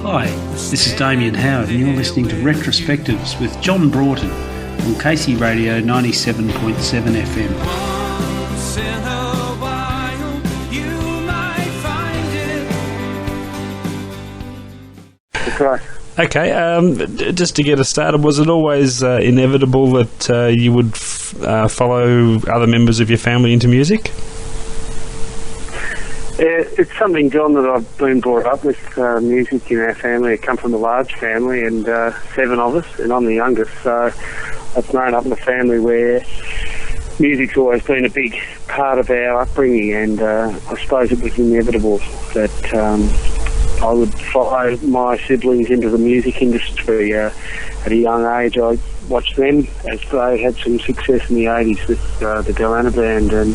Hi, this is Damian Howard and you're listening to Retrospectives with John Broughton on Casey Radio 97.7 FM. Once in a while, you might find it. That's right. Okay, just to get us started, was it always inevitable that you would follow other members of your family into music? It's something, John, that I've been brought up with, music in our family. I come from a large family and 7 of us, and I'm the youngest, so I've grown up in a family where music's always been a big part of our upbringing, and I suppose it was inevitable that I would follow my siblings into the music industry. At a young age, I watched them as they had some success in the 80s with the Goanna Band, and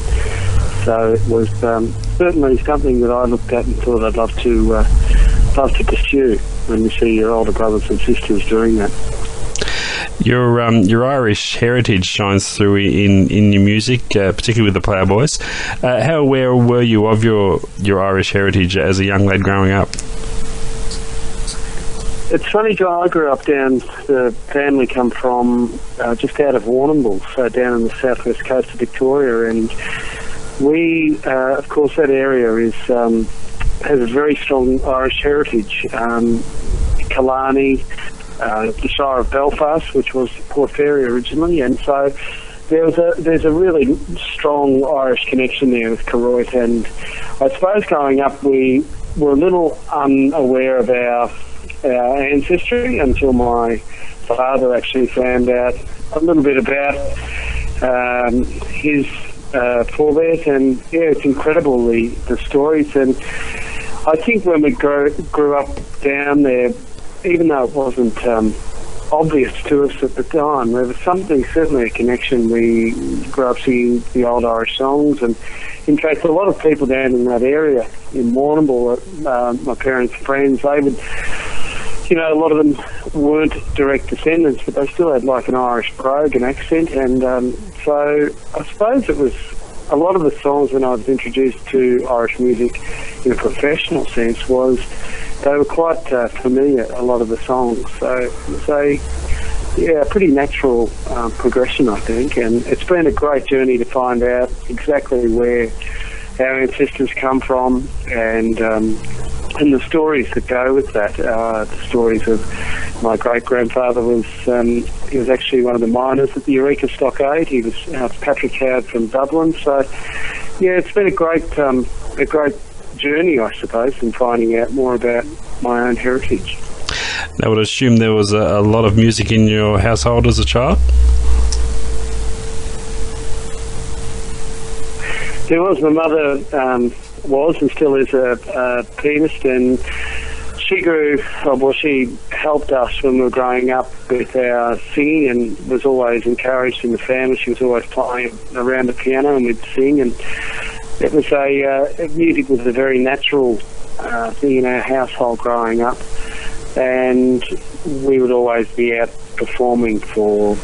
so it was certainly something that I looked at and thought I'd love to pursue when you see your older brothers and sisters doing that. Your Irish heritage shines through in your music, particularly with the Ploughboys. How aware were you of your Irish heritage as a young lad growing up? It's funny, John, I grew up down, the family come from just out of Warrnambool, so down on the southwest coast of Victoria, and we, of course, that area has a very strong Irish heritage. Killarney, the Shire of Belfast, which was Port Fairy originally, and so there's a really strong Irish connection there with Koroit, and I suppose growing up we were a little unaware of our ancestry until my father actually found out a little bit about his forebears, and yeah, it's incredible the stories. And I think when we grew up down there, even though it wasn't obvious to us at the time, there was certainly a connection. We grew up singing the old Irish songs, and in fact a lot of people down in that area in Warrnambool, my parents' friends, they would, a lot of them weren't direct descendants, but they still had like an Irish brogue and accent, and so I suppose it was a lot of the songs when I was introduced to Irish music in a professional sense they were quite familiar, a lot of the songs, so it's a pretty natural progression, I think, and it's been a great journey to find out exactly where our ancestors come from, and the stories that go with that. The stories of my great-grandfather he was actually one of the miners at the Eureka Stockade. He was Patrick Howard from Dublin. So, yeah, it's been a great journey, I suppose, in finding out more about my own heritage. I would assume there was a lot of music in your household as a child? There was. My mother was and still is a pianist, and she helped us when we were growing up with our singing and was always encouraged in the family. She was always playing around the piano and we'd sing, and it was music was a very natural thing in our household growing up, and we would always be out performing for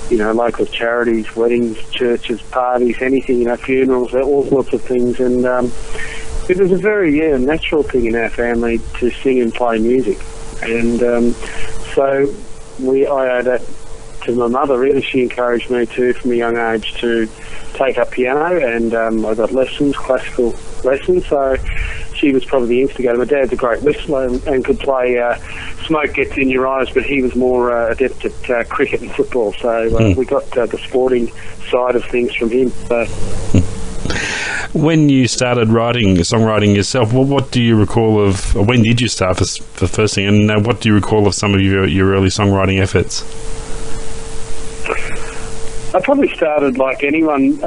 local charities, weddings, churches, parties, anything, funerals, all sorts of things. And it was a very, natural thing in our family to sing and play music. And so I owe that to my mother, really. She encouraged me too from a young age to take up piano, and I got classical lessons, so she was probably the instigator. My dad's a great whistler and could play Smoke Gets in Your Eyes, but he was more adept at cricket and football, so we got the sporting side of things from him. So. When you started songwriting yourself, what do you recall of, or when did you start for first thing, and what do you recall of some of your early songwriting efforts? I probably started like anyone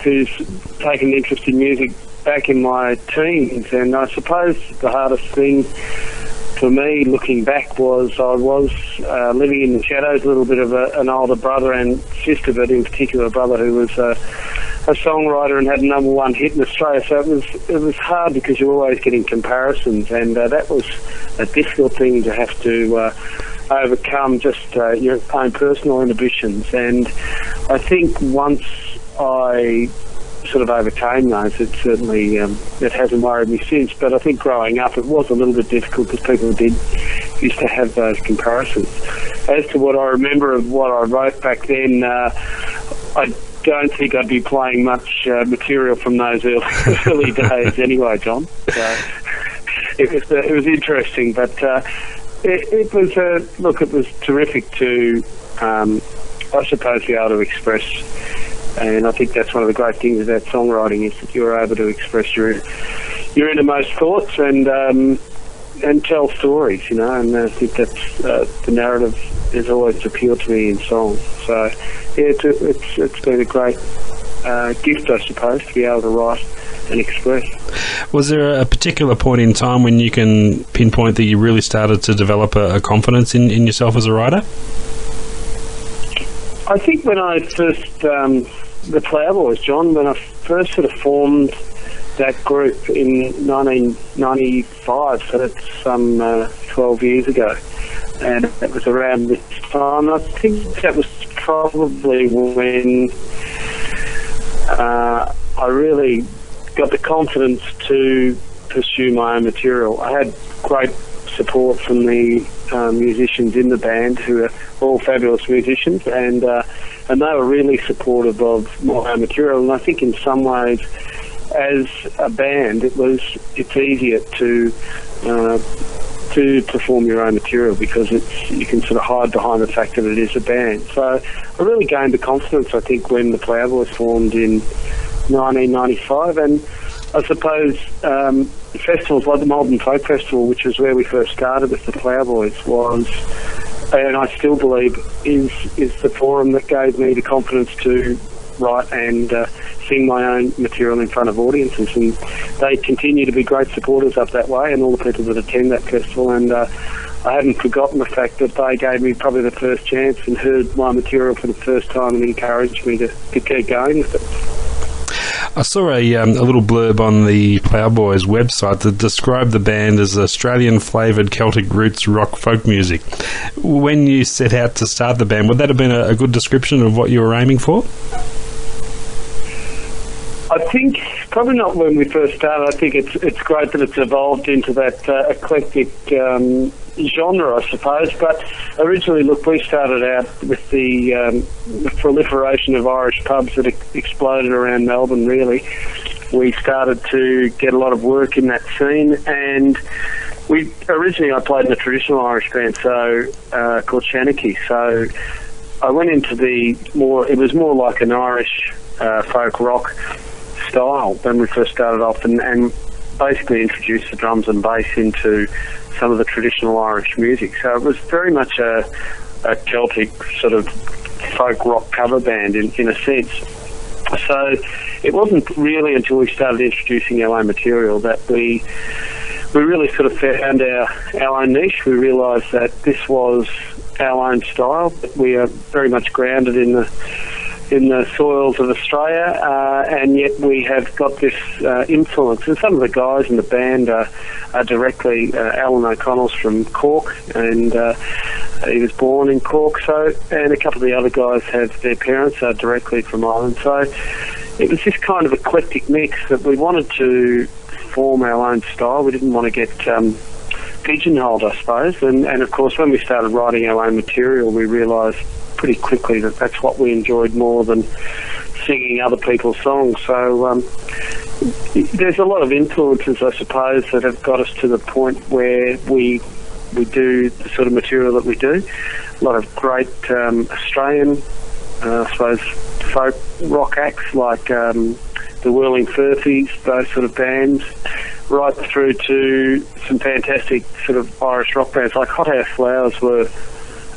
who's taken an interest in music back in my teens, and I suppose the hardest thing for me looking back was I was living in the shadows, a little bit of an older brother and sister, but in particular a brother who was a songwriter and had a #1 hit in Australia, so it was hard because you're always getting comparisons, and that was a difficult thing to have to overcome, just your own personal inhibitions. And I think once I sort of overcame those. It certainly it hasn't worried me since. But I think growing up, it was a little bit difficult because people used to have those comparisons. As to what I remember of what I wrote back then, I don't think I'd be playing much material from those early days anyway, John. So it was interesting, but it was terrific to, I suppose, be able to express. And I think that's one of the great things about songwriting is that you're able to express your innermost thoughts and tell stories, and I think that's the narrative has always appealed to me in song. So yeah, it's been a great gift, I suppose, to be able to write and express. Was there a particular point in time when you can pinpoint that you really started to develop a confidence in yourself as a writer? I think when I first, the Plowboys, John, when I first sort of formed that group in 1995, so that's some 12 years ago, and it was around this time. I think that was probably when I really got the confidence to pursue my own material. I had great support from the musicians in the band, who are all fabulous musicians, and they were really supportive of my own material. And I think in some ways, as a band, it's easier to perform your own material because you can sort of hide behind the fact that it is a band. So I really gained the confidence, I think, when the Plowboys formed in 1995, and I suppose festivals like the Melbourne Folk Festival, which was where we first started with the Plowboys, was, and I still believe is the forum that gave me the confidence to write and sing my own material in front of audiences, and they continue to be great supporters up that way, and all the people that attend that festival. And I haven't forgotten the fact that they gave me probably the first chance and heard my material for the first time and encouraged me to keep going with it. I saw a little blurb on the Plowboys website that described the band as Australian-flavoured Celtic roots rock folk music. When you set out to start the band, would that have been a good description of what you were aiming for? I think probably not when we first started. I think it's great that it's evolved into that eclectic genre, I suppose. But originally, look, we started out with the proliferation of Irish pubs that exploded around Melbourne, really. We started to get a lot of work in that scene, and I played in a traditional Irish band called Shanachie. So I went into it was more like an Irish folk rock style when we first started off, and basically introduced the drums and bass into some of the traditional Irish music. So it was very much a Celtic sort of folk rock cover band in a sense. So it wasn't really until we started introducing our own material that we really sort of found our own niche. We realised that this was our own style. We are very much grounded in the soils of Australia, and yet we have got this influence. And some of the guys in the band are directly, Alan O'Connell's from Cork, and he was born in Cork, and a couple of the other guys their parents are directly from Ireland. So it was this kind of eclectic mix that we wanted to form our own style. We didn't want to get pigeonholed, I suppose. And of course, when we started writing our own material, we realised pretty quickly that that's what we enjoyed more than singing other people's songs. So there's a lot of influences, I suppose, that have got us to the point where we do the sort of material that we do. A lot of great Australian, I suppose, folk rock acts like the Whirling Furfies, those sort of bands, right through to some fantastic sort of Irish rock bands like Hothouse Flowers were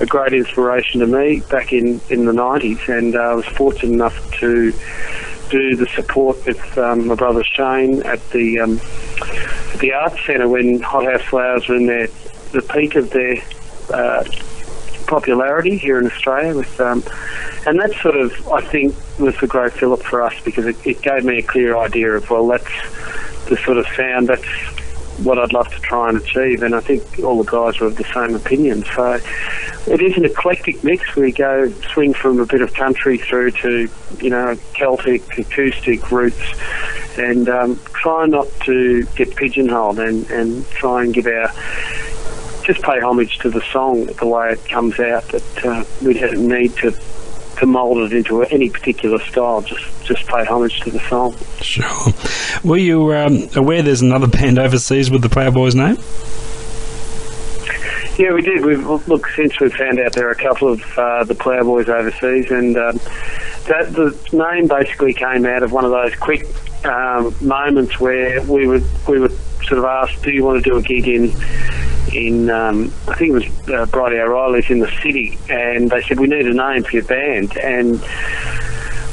a great inspiration to me back in the 90s, and I was fortunate enough to do the support with my brother Shane at the Arts Centre when Hothouse Flowers were in the peak of their popularity here in Australia. And that sort of, I think, was the great fillip for us, because it gave me a clear idea of, well, that's the sort of sound, what I'd love to try and achieve, and I think all the guys were of the same opinion. So it is an eclectic mix. We go swing from a bit of country through to, Celtic, acoustic roots, and try not to get pigeonholed and try and just pay homage to the song the way it comes out, that we don't need to mould it into any particular style, just pay homage to the song. Sure. Were you aware there's another band overseas with the Plowboys name? Yeah, we did. Since we found out there are a couple of the Plowboys overseas, and the name basically came out of one of those quick moments where we were sort of asked, do you want to do a gig in I think it was Bridie O'Reilly's in the city, and they said, we need a name for your band, and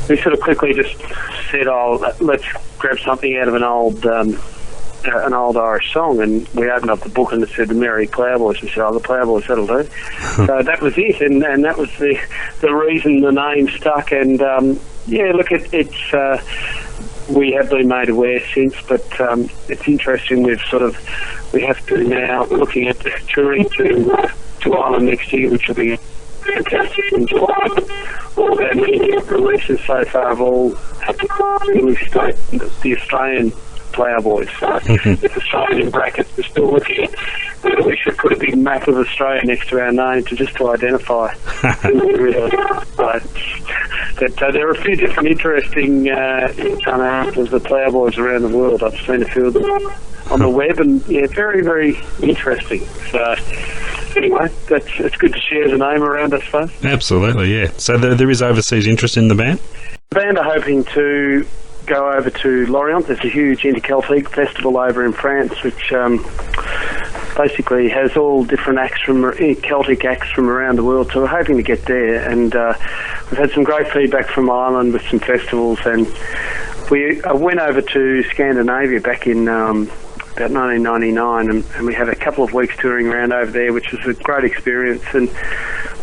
we sort of quickly just said, let's grab something out of an old Irish song, and we opened up the book and it said the Merry Plowboys. We said, the Plowboys, that'll do. So that was it, and that was the reason the name stuck, and we have been made aware since, but it's interesting. We have to now looking at touring to Ireland next year, which will be fantastic in July. All of our media releases so far have all released the Australian Plowboys. So it's Australian in brackets. We're still looking at whether we should put a big map of Australia next to our name to identify who we really are. But there are a few different interesting incarnations of the Plowboys around the world. I've seen a few of them on the web, and very, very interesting. So anyway, it's good to share the name around, I suppose. Absolutely, yeah. So there is overseas interest in the band? The band are hoping to go over to Lorient. There's a huge Interceltic festival over in France, which basically has all different Celtic acts from around the world. So we're hoping to get there, and we've had some great feedback from Ireland with some festivals, and we went over to Scandinavia back in about 1999, and we had a couple of weeks touring around over there, which was a great experience. And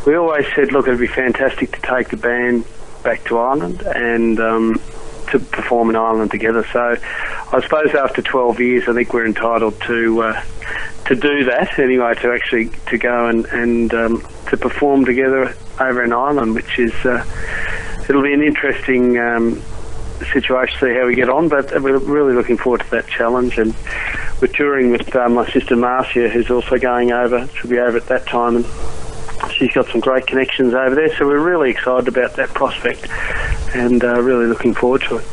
we always said, look, it'd be fantastic to take the band back to Ireland and to perform in Ireland together. So I suppose after 12 years, I think we're entitled to do that anyway, to go and to perform together over in Ireland, which is it'll be an interesting situation to see how we get on, but we're really looking forward to that challenge. And we're touring with my sister Marcia, who's also going over. She'll be over at that time, and she's got some great connections over there, so we're really excited about that prospect and really looking forward to it.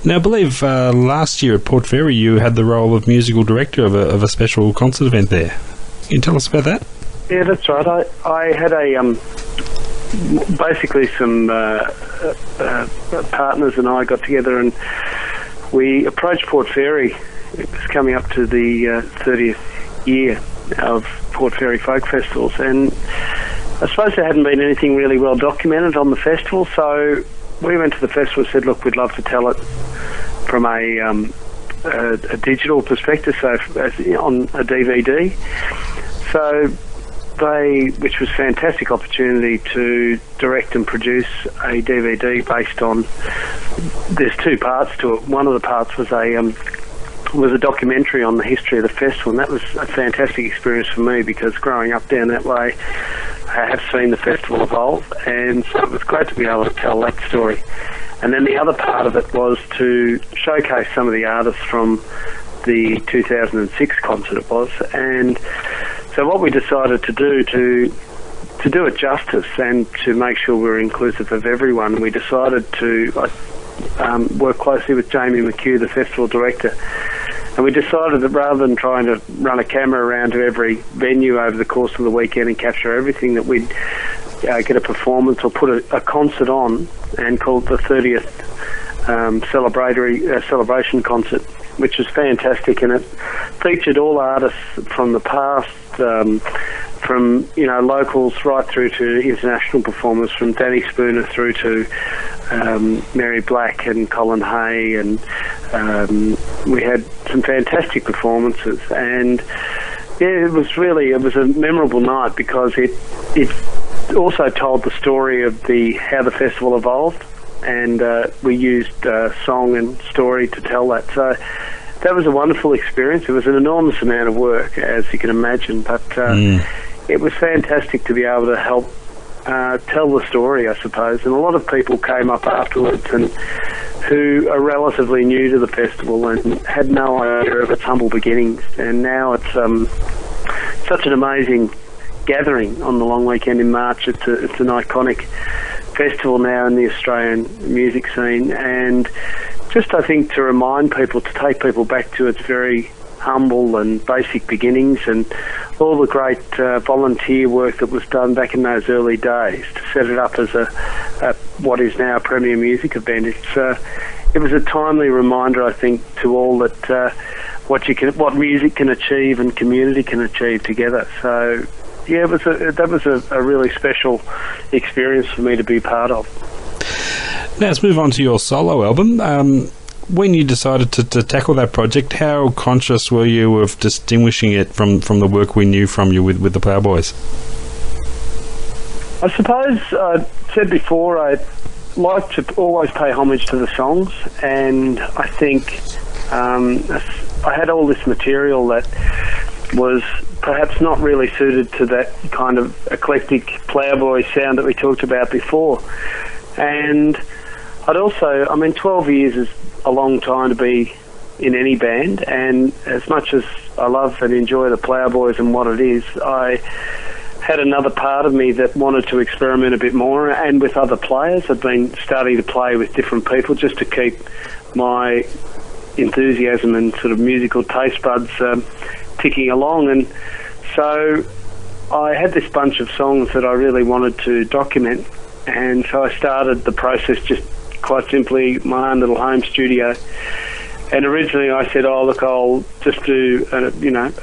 Now, I believe last year at Port Fairy you had the role of musical director of a special concert event there. Can you tell us about that? Yeah, that's right. I had basically some partners and I got together, and we approached Port Fairy. It was coming up to the 30th year of Port Fairy Folk Festivals, and I suppose there hadn't been anything really well documented on the festival, so we went to the festival and said, look, we'd love to tell it from a digital perspective, so on a DVD. So which was a fantastic opportunity to direct and produce a DVD based on, there's two parts to it. One of the parts was a documentary on the history of the festival, and that was a fantastic experience for me, because growing up down that way, I have seen the festival evolve, and so it was great to be able to tell that story. And then the other part of it was to showcase some of the artists from the 2006 concert it was, and so what we decided to do to do it justice and to make sure we're inclusive of everyone, we decided to work closely with Jamie McHugh, the festival director, and we decided that rather than trying to run a camera around to every venue over the course of the weekend and capture everything, that we'd get a performance or put a concert on and call it the 30th celebration concert, which was fantastic, and it featured all artists from the past, from locals right through to international performers, from Danny Spooner through to Mary Black and Colin Hay, and we had some fantastic performances. And yeah, it was a memorable night, because it also told the story of how the festival evolved, and we used song and story to tell that. So that was a wonderful experience. It was an enormous amount of work, as you can imagine, but it was fantastic to be able to help tell the story, I suppose. And a lot of people came up afterwards and who are relatively new to the festival and had no idea of its humble beginnings. And now it's such an amazing gathering on the long weekend in March. It's an iconic festival now in the Australian music scene, and just I think to remind people, to take people back to its very humble and basic beginnings and all the great volunteer work that was done back in those early days to set it up as a what is now a premier music event. It was a timely reminder, I think, to all that what music can achieve and community can achieve together. So yeah, that was a really special experience for me to be part of. Now let's move on to your solo album. When you decided to tackle that project, how conscious were you of distinguishing it from the work we knew from you with the Ploughboys? I suppose I said before I like to always pay homage to the songs, and I think I had all this material that was perhaps not really suited to that kind of eclectic Ploughboy sound that we talked about before. And I'd also, 12 years is a long time to be in any band, and as much as I love and enjoy the Ploughboys and what it is, I had another part of me that wanted to experiment a bit more, and with other players. I've been starting to play with different people just to keep my enthusiasm and sort of musical taste buds ticking along. And so I had this bunch of songs that I really wanted to document, and so I started the process just quite simply my own little home studio. And originally I said, I'll just do a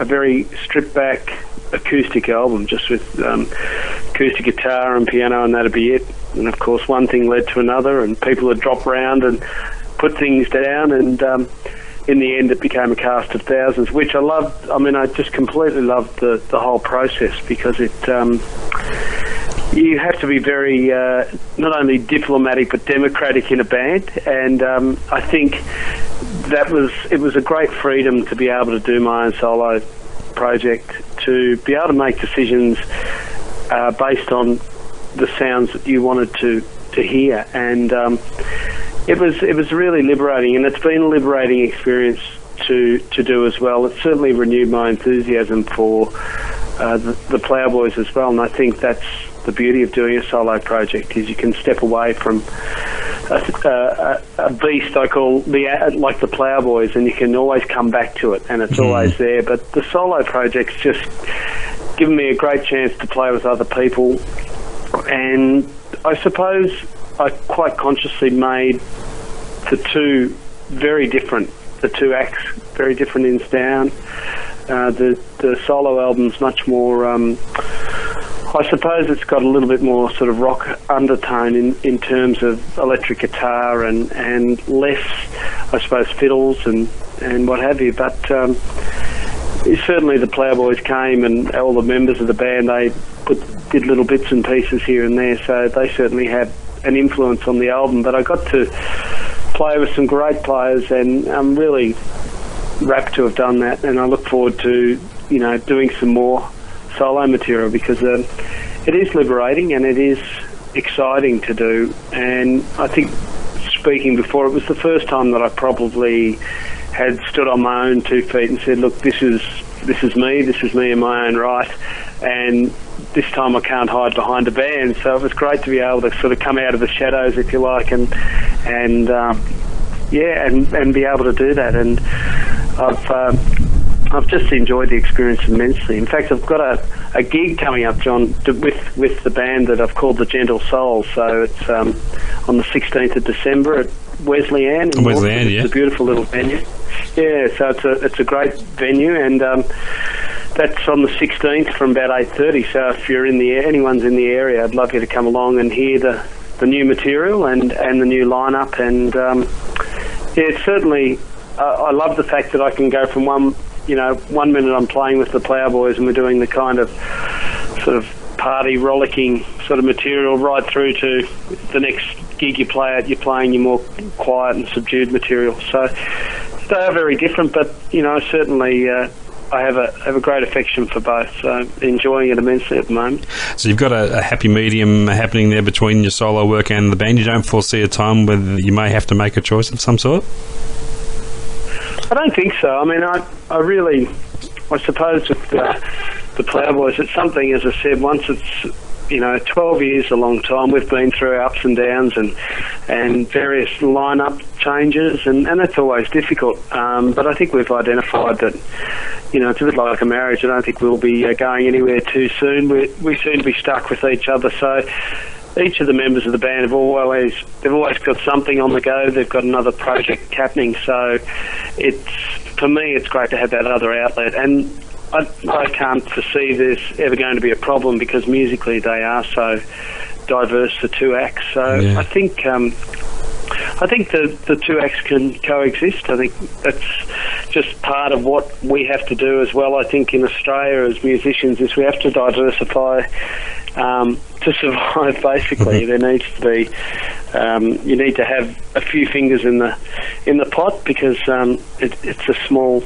very stripped back acoustic album, just with acoustic guitar and piano, and that'd be it. And of course one thing led to another, and people would drop round and put things down, and in the end it became a cast of thousands, which I loved. I just completely loved the whole process, because it you have to be very not only diplomatic but democratic in a band, and I think it was a great freedom to be able to do my own solo project, to be able to make decisions based on the sounds that you wanted to hear, and it was really liberating, and it's been a liberating experience to do as well. It certainly renewed my enthusiasm for the Ploughboys as well, and I think that's the beauty of doing a solo project, is you can step away from a beast I call like the Ploughboys, and you can always come back to it, and it's always there. But the solo project's just given me a great chance to play with other people, and I suppose I quite consciously made the two acts very different in sound. The solo album's much more I suppose it's got a little bit more sort of rock undertone in terms of electric guitar and less, I suppose, fiddles and what have you. But certainly the Ploughboys came, and all the members of the band, they did little bits and pieces here and there, so they certainly had an influence on the album. But I got to play with some great players, and I'm really rapt to have done that, and I look forward to doing some more solo material, because it is liberating and it is exciting to do. And I think, speaking before, it was the first time that I probably had stood on my own 2 feet and said, look, this is me in my own right, and this time I can't hide behind a band. So it was great to be able to sort of come out of the shadows, if you like, and be able to do that. And I've just enjoyed the experience immensely. In fact, I've got a gig coming up, John, with the band that I've called the Gentle Souls. So it's on the 16th of December at Wesleyan. Yeah. It's a beautiful little venue. Yeah, so it's a great venue, and that's on the 16th from about 8:30. So if you're anyone's in the area, I'd love you to come along and hear the new material and the new lineup. And it's certainly I love the fact that I can go from one minute I'm playing with the Ploughboys and we're doing the kind of sort of party rollicking sort of material, right through to the next gig you're playing your more quiet and subdued material. So They are very different, but certainly I have a great affection for both, so enjoying it immensely at the moment. So you've got a happy medium happening there between your solo work and the band. You don't foresee a time where you may have to make a choice of some sort? I don't think so. I mean, I suppose with the Ploughboys, it's something, as I said, once it's 12 years is a long time. We've been through ups and downs and various lineup changes, and that's always difficult. But I think we've identified that, it's a bit like a marriage. I don't think we'll be going anywhere too soon. We seem to be stuck with each other. So each of the members of the band they've always got something on the go. They've got another project happening. So for me, it's great to have that other outlet. And I can't foresee there's ever going to be a problem because musically they are so diverse, the two acts. So yeah. I think the two acts can coexist. I think that's just part of what we have to do as well. I think in Australia as musicians is we have to diversify to survive. Basically, there needs to be you need to have a few fingers in the pot because it's a small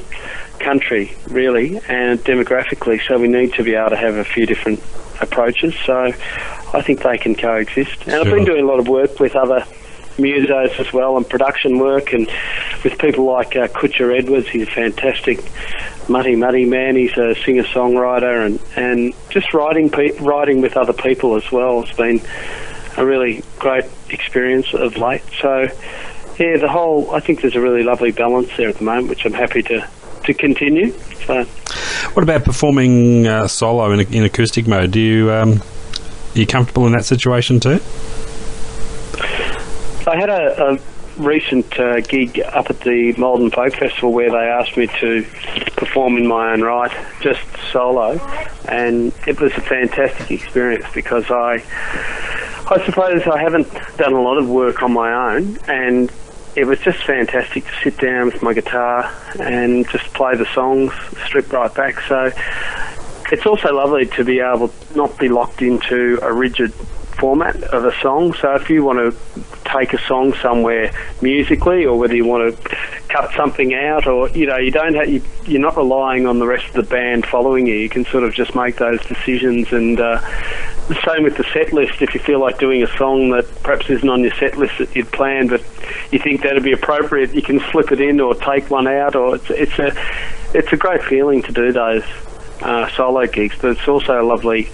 country really and demographically, so we need to be able to have a few different approaches. So I think they can coexist. And sure. I've been doing a lot of work with other musos as well and production work, and with people like Kutcher Edwards. He's a fantastic muddy man. He's a singer-songwriter, and just writing with other people as well has been a really great experience of late. So yeah, I think there's a really lovely balance there at the moment, which I'm happy to continue. So, what about performing solo in acoustic mode? Are you comfortable in that situation too? I had a recent gig up at the Melbourne Folk Festival where they asked me to perform in my own right, just solo, and it was a fantastic experience because I suppose I haven't done a lot of work on my own, and it was just fantastic to sit down with my guitar and just play the songs, strip right back. So it's also lovely to be able to not be locked into a rigid format of a song. So if you want to take a song somewhere musically, or whether you want to cut something out, or you're not relying on the rest of the band following you. You can sort of just make those decisions. And the same with the set list. If you feel like doing a song that perhaps isn't on your set list that you'd planned, but you think that'd be appropriate, you can slip it in or take one out. Or it's a great feeling to do those solo gigs. But it's also a lovely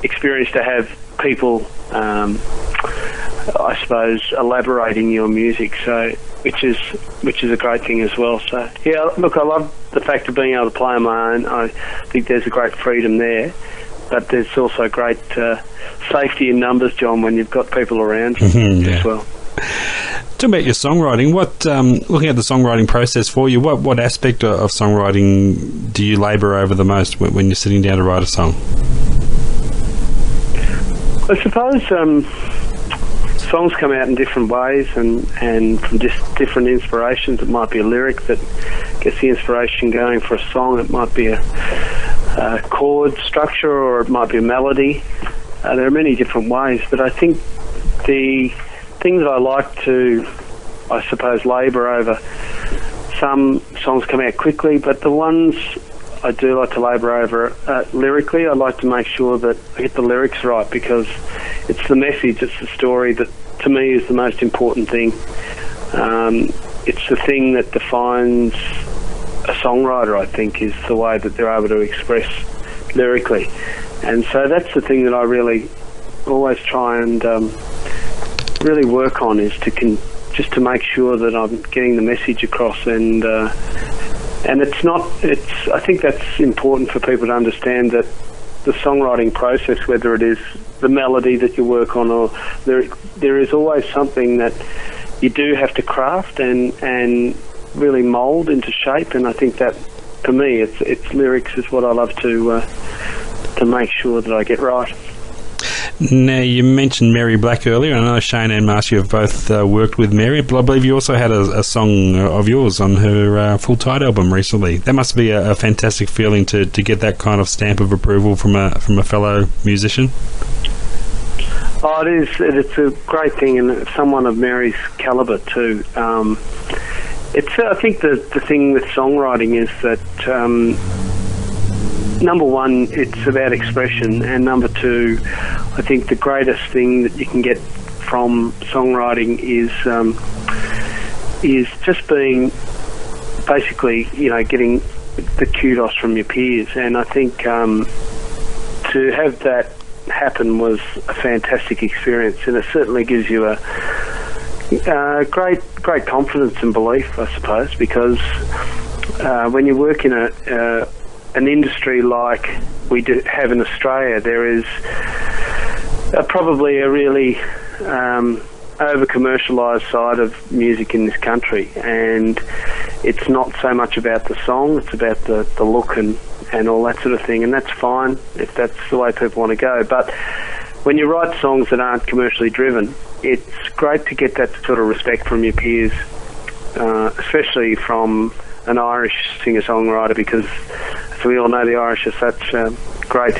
experience to have people, I suppose, elaborating your music. So which is a great thing as well. So yeah, look, I love the fact of being able to play on my own. I think there's a great freedom there, but there's also great safety in numbers, John, when you've got people around you yeah. as well. Talking about your songwriting, what looking at the songwriting process for you, what aspect of songwriting do you labour over the most when you're sitting down to write a song? I suppose songs come out in different ways and from just different inspirations. It might be a lyric that gets the inspiration going for a song. It might be a chord structure, or it might be a melody. There are many different ways, but I think the thing that I like to, I suppose, labour over, some songs come out quickly, but the ones I do like to labour over lyrically, I like to make sure that I get the lyrics right, because it's the message, it's the story that to me is the most important thing. It's the thing that defines a songwriter, I think, is the way that they're able to express lyrically. And so that's the thing that I really always try and really work on, is just to make sure that I'm getting the message across. And I think that's important for people to understand, that the songwriting process, whether it is the melody that you work on, or there is always something that you do have to craft and really mould into shape. And I think that, for me, it's lyrics is what I love to make sure that I get right. Now, you mentioned Mary Black earlier, and I know Shane and Marcia have both worked with Mary, but I believe you also had a song of yours on her Full Tide album recently. That must be a fantastic feeling to get that kind of stamp of approval from a fellow musician. Oh, it is. It's a great thing, and someone of Mary's calibre too. I think the thing with songwriting is that number one, it's about expression, and number two, I think the greatest thing that you can get from songwriting is just being basically, getting the kudos from your peers. And I think to have that happen was a fantastic experience, and it certainly gives you a great confidence and belief, I suppose, because when you work in an industry like we do have in Australia, there is probably a really over-commercialised side of music in this country, and it's not so much about the song, it's about the look and all that sort of thing, and that's fine if that's the way people want to go. But when you write songs that aren't commercially driven, it's great to get that sort of respect from your peers, especially from an Irish singer-songwriter, because as we all know, the Irish are such great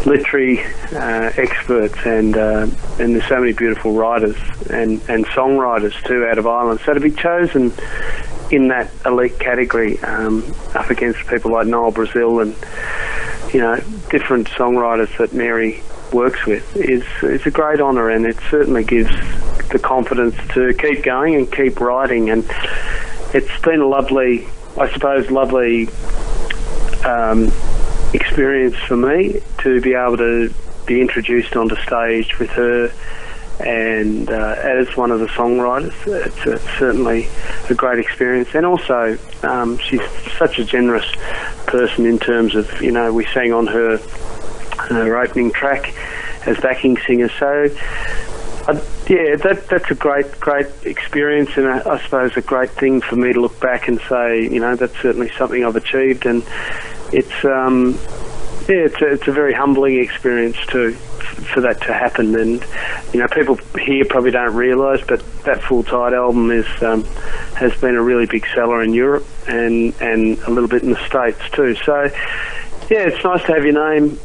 literary experts, and there's so many beautiful writers and songwriters too out of Ireland. So to be chosen in that elite category up against people like Noel Brazil and different songwriters that Mary works with is a great honour, and it certainly gives the confidence to keep going and keep writing. And it's been a lovely experience for me to be able to be introduced onto stage with her, and as one of the songwriters, it's certainly a great experience. And also she's such a generous person in terms of, we sang on her opening track as backing singer. So that's a great experience, and I suppose a great thing for me to look back and say, that's certainly something I've achieved. And it's a very humbling experience too, for that to happen. And people here probably don't realise, but that Full Tide album has been a really big seller in Europe and a little bit in the States too. So it's nice to have your name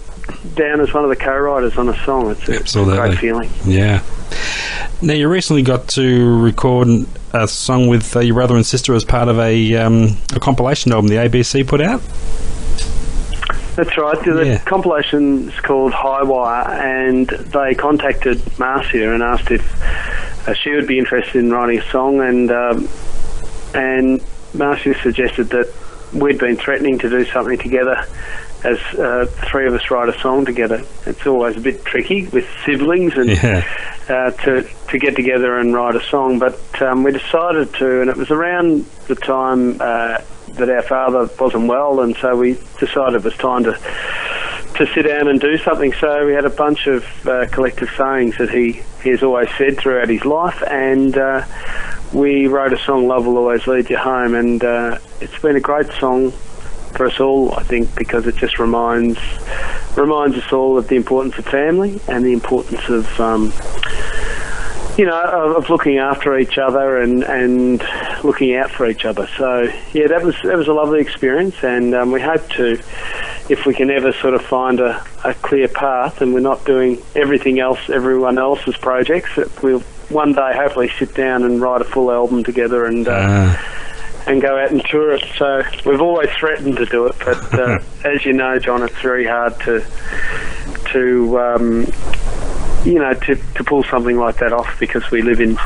down as one of the co-writers on a song. It's a great feeling. Yeah. Now, you recently got to record a song with your brother and sister as part of a compilation album the ABC put out. That's right. The compilation's called High Wire, and they contacted Marcia and asked if she would be interested in writing a song, and Marcia suggested that we'd been threatening to do something together as three of us write a song together. It's always a bit tricky with siblings and to get together and write a song, but we decided to, and it was around the time that our father wasn't well, and so we decided it was time to sit down and do something. So we had a bunch of collective sayings that he has always said throughout his life, and we wrote a song, Love Will Always Lead You Home, and it's been a great song for us all, I think, because it just reminds us all of the importance of family and the importance of of looking after each other and looking out for each other. So that was a lovely experience, and we hope to, if we can ever sort of find a clear path and we're not doing everyone else's projects, that we'll one day hopefully sit down and write a full album together and go out and tour it. So we've always threatened to do it, but as you know, John, it's very hard to pull something like that off, because we live in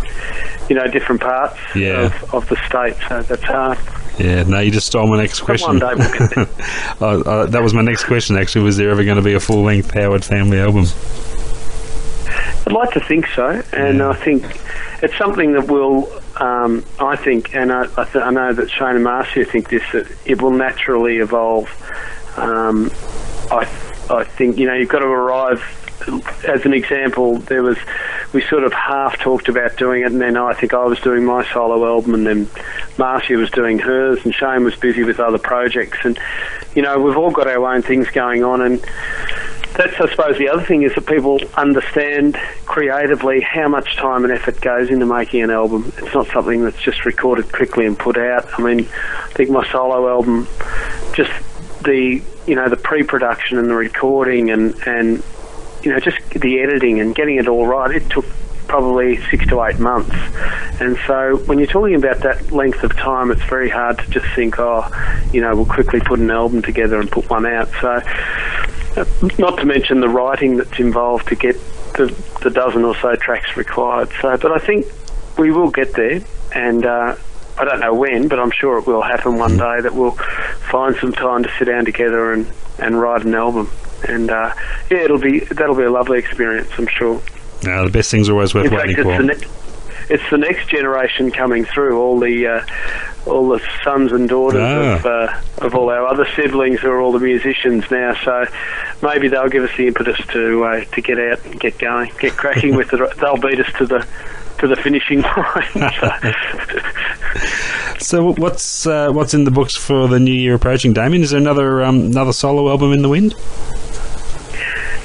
different parts of the state, so that's hard. Yeah, no, you just stole my next question. But one day we'll get there. That was my next question, actually. Was there ever going to be a full-length Howard family album? I'd like to think so, and I think it's something that will, I think, and I know that Shane and Marcia think this, that it will naturally evolve. I think, you've got to arrive. As an example, we sort of half talked about doing it, and then I think I was doing my solo album, and then Marcia was doing hers, and Shane was busy with other projects, and we've all got our own things going on, and that's, I suppose, the other thing is that people understand creatively how much time and effort goes into making an album. It's not something that's just recorded quickly and put out. I mean, I think my solo album, just the pre-production and the recording and just the editing and getting it all right, it took probably 6 to 8 months. And so when you're talking about that length of time, it's very hard to just think, we'll quickly put an album together and put one out. So not to mention the writing that's involved to get the dozen or so tracks required. So, but I think we will get there, and I don't know when, but I'm sure it will happen one day that we'll find some time to sit down together and write an album. And that'll be a lovely experience, I'm sure. No, the best things are always worth waiting for. It's the next generation coming through, all the sons and daughters of all our other siblings who are all the musicians now. So maybe they'll give us the impetus to get out and get going, get cracking with it. They'll beat us to the finishing line. So what's in the books for the new year approaching, Damien? Is there another solo album in the wind?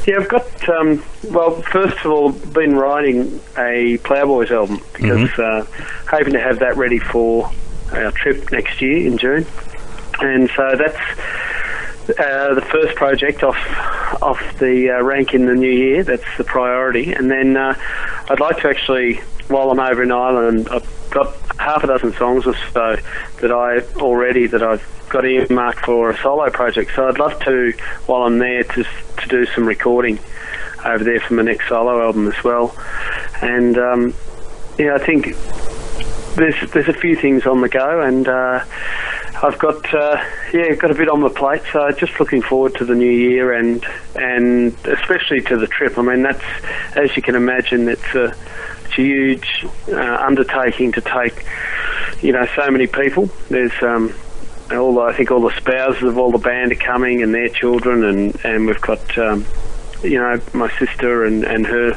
Yeah, I've got, first of all, been writing a Ploughboys album because hoping to have that ready for our trip next year in June. And so that's the first project off the rank in the new year. That's the priority. And then I'd like to actually, while I'm over in Ireland, I've got half a dozen songs or so that I've got earmarked for a solo project. So I'd love to, while I'm there, to do some recording over there for my next solo album as well. And I think there's a few things on the go, and I've got a bit on my plate. So just looking forward to the new year and especially to the trip. I mean, that's, as you can imagine, it's a huge undertaking to take, so many people. There's I think all the spouses of all the band are coming and their children, and we've got my sister and her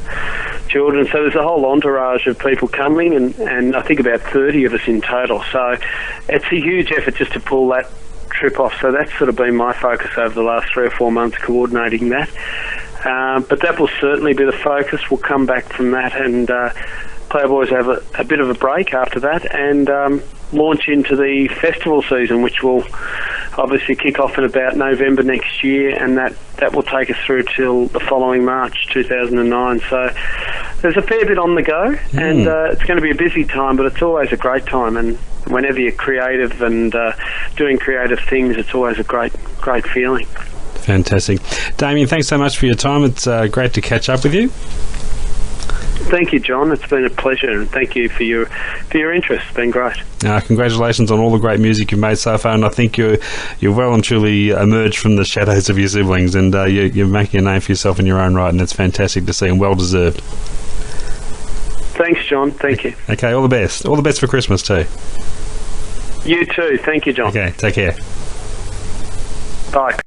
children. So there's a whole entourage of people coming, and I think about 30 of us in total. So it's a huge effort just to pull that trip off. So that's sort of been my focus over the last 3 or 4 months, coordinating that. But that will certainly be the focus. We'll come back from that and Ploughboys have a bit of a break after that, and launch into the festival season, which will obviously kick off in about November next year, and that will take us through till the following March 2009. So there's a fair bit on the go, and it's going to be a busy time, but it's always a great time. And whenever you're creative and doing creative things, it's always a great feeling. Fantastic. Damien, thanks so much for your time. It's great to catch up with you. Thank you, John. It's been a pleasure, and thank you for your interest. It's been great. Congratulations on all the great music you've made so far, and I think you're well and truly emerged from the shadows of your siblings, and you're making a name for yourself in your own right, and it's fantastic to see, and well deserved. Thanks, John. Thank you. Okay, all the best. All the best for Christmas too. You too. Thank you, John. Okay, take care. Bye.